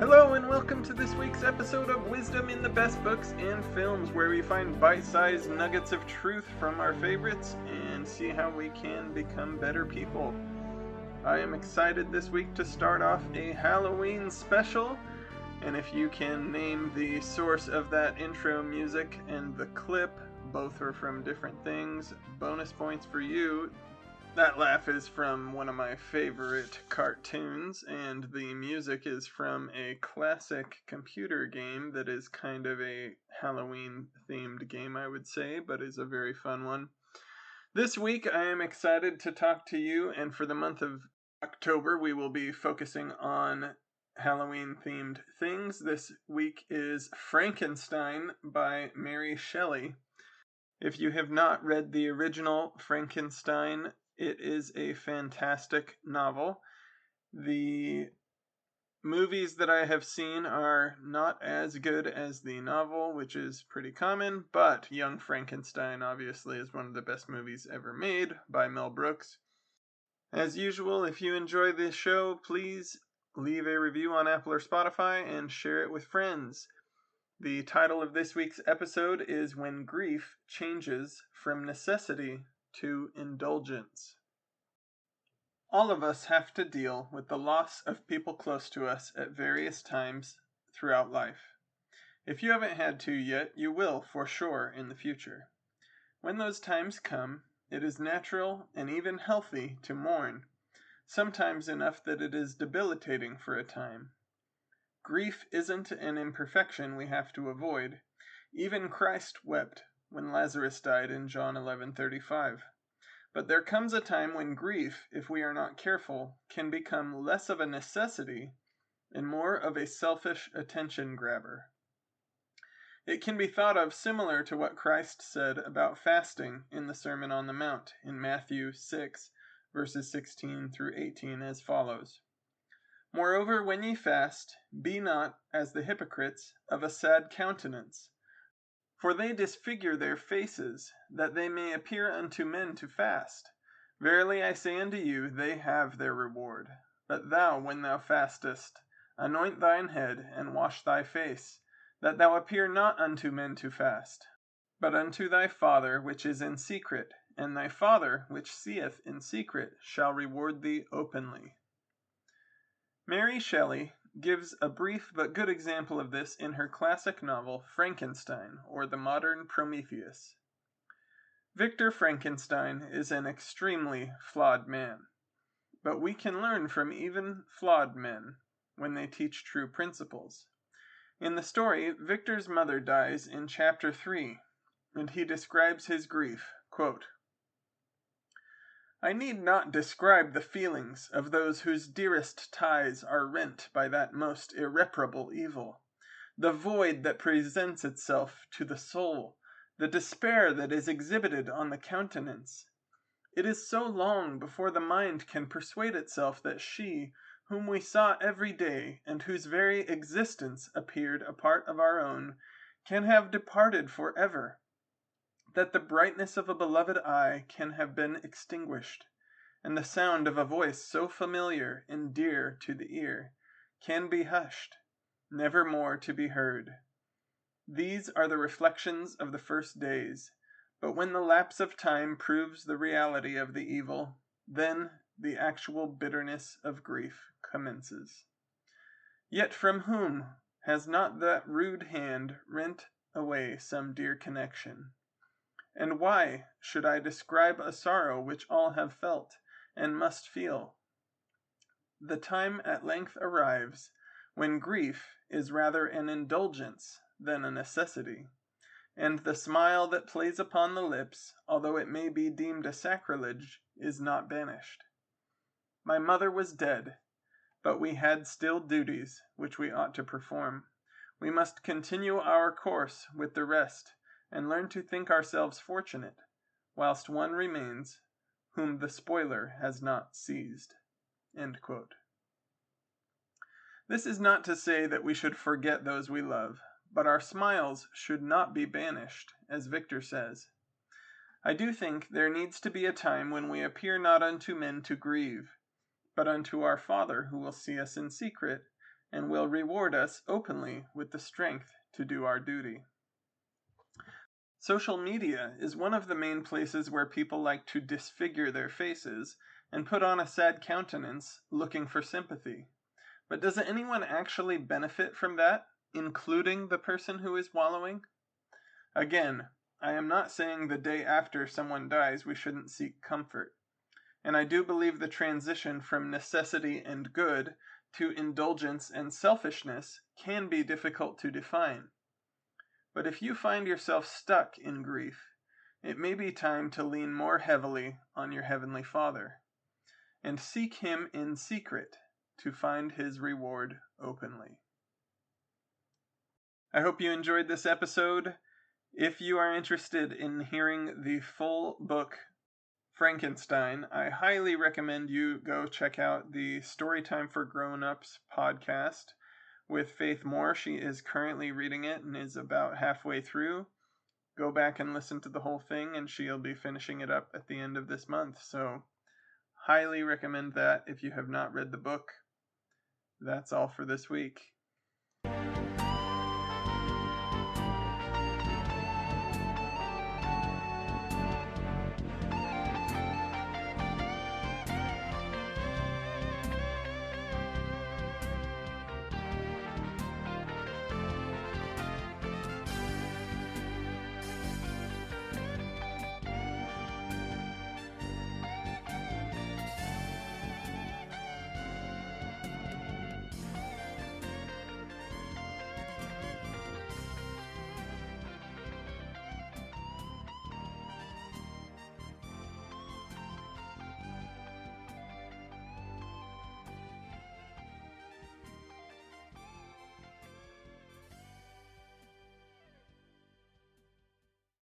Hello and welcome to this week's episode of Wisdom in the Best Books and Films, where we find bite-sized nuggets of truth from our favorites and see how we can become better people. I am excited this week to start off a Halloween special, and if you can name the source of that intro music and the clip, both are from different things, bonus points for you. That laugh is from one of my favorite cartoons, and the music is from a classic computer game that is kind of a Halloween-themed game, I would say, but is a very fun one. This week, I am excited to talk to you, and for the month of October, we will be focusing on Halloween-themed things. This week is Frankenstein by Mary Shelley. If you have not read the original Frankenstein, it is a fantastic novel. The movies that I have seen are not as good as the novel, which is pretty common, but Young Frankenstein obviously is one of the best movies ever made by Mel Brooks. As usual, if you enjoy this show, please leave a review on Apple or Spotify and share it with friends. The title of this week's episode is When Grief Changes from Necessity to Indulgence. All of us have to deal with the loss of people close to us at various times throughout life. If you haven't had to yet, you will for sure in the future. When those times come, it is natural and even healthy to mourn, sometimes enough that it is debilitating for a time. Grief isn't an imperfection we have to avoid. Even Christ wept when Lazarus died in John 11:35. But there comes a time when grief, if we are not careful, can become less of a necessity and more of a selfish attention grabber. It can be thought of similar to what Christ said about fasting in the Sermon on the Mount in Matthew 6, verses 16 through 18 as follows. Moreover, when ye fast, be not, as the hypocrites, of a sad countenance. For they disfigure their faces, that they may appear unto men to fast. Verily I say unto you, they have their reward. But thou, when thou fastest, anoint thine head, and wash thy face, that thou appear not unto men to fast, but unto thy Father which is in secret, and thy Father which seeth in secret shall reward thee openly. Mary Shelley gives a brief but good example of this in her classic novel Frankenstein, or the Modern Prometheus. Victor Frankenstein is an extremely flawed man, but we can learn from even flawed men when they teach true principles. In the story, Victor's mother dies in chapter 3, and he describes his grief, quote, I need not describe the feelings of those whose dearest ties are rent by that most irreparable evil, the void that presents itself to the soul, the despair that is exhibited on the countenance. It is so long before the mind can persuade itself that she, whom we saw every day, and whose very existence appeared a part of our own, can have departed forever, that the brightness of a beloved eye can have been extinguished, and the sound of a voice so familiar and dear to the ear can be hushed, never more to be heard. These are the reflections of the first days, but when the lapse of time proves the reality of the evil, then the actual bitterness of grief commences. Yet from whom has not that rude hand rent away some dear connection? And why should I describe a sorrow which all have felt, and must feel? The time at length arrives, when grief is rather an indulgence than a necessity, and the smile that plays upon the lips, although it may be deemed a sacrilege, is not banished. My mother was dead, but we had still duties which we ought to perform. We must continue our course with the rest, and learn to think ourselves fortunate, whilst one remains whom the spoiler has not seized. End quote. This is not to say that we should forget those we love, but our smiles should not be banished, as Victor says. I do think there needs to be a time when we appear not unto men to grieve, but unto our Father who will see us in secret, and will reward us openly with the strength to do our duty. Social media is one of the main places where people like to disfigure their faces and put on a sad countenance looking for sympathy. But does anyone actually benefit from that, including the person who is wallowing? Again, I am not saying the day after someone dies we shouldn't seek comfort. And I do believe the transition from necessity and good to indulgence and selfishness can be difficult to define. But if you find yourself stuck in grief, it may be time to lean more heavily on your Heavenly Father and seek Him in secret to find His reward openly. I hope you enjoyed this episode. If you are interested in hearing the full book Frankenstein, I highly recommend you go check out the Storytime for Grown-Ups podcast with Faith Moore. She is currently reading it and is about halfway through. Go back and listen to the whole thing, and she'll be finishing it up at the end of this month. So, highly recommend that if you have not read the book. That's all for this week.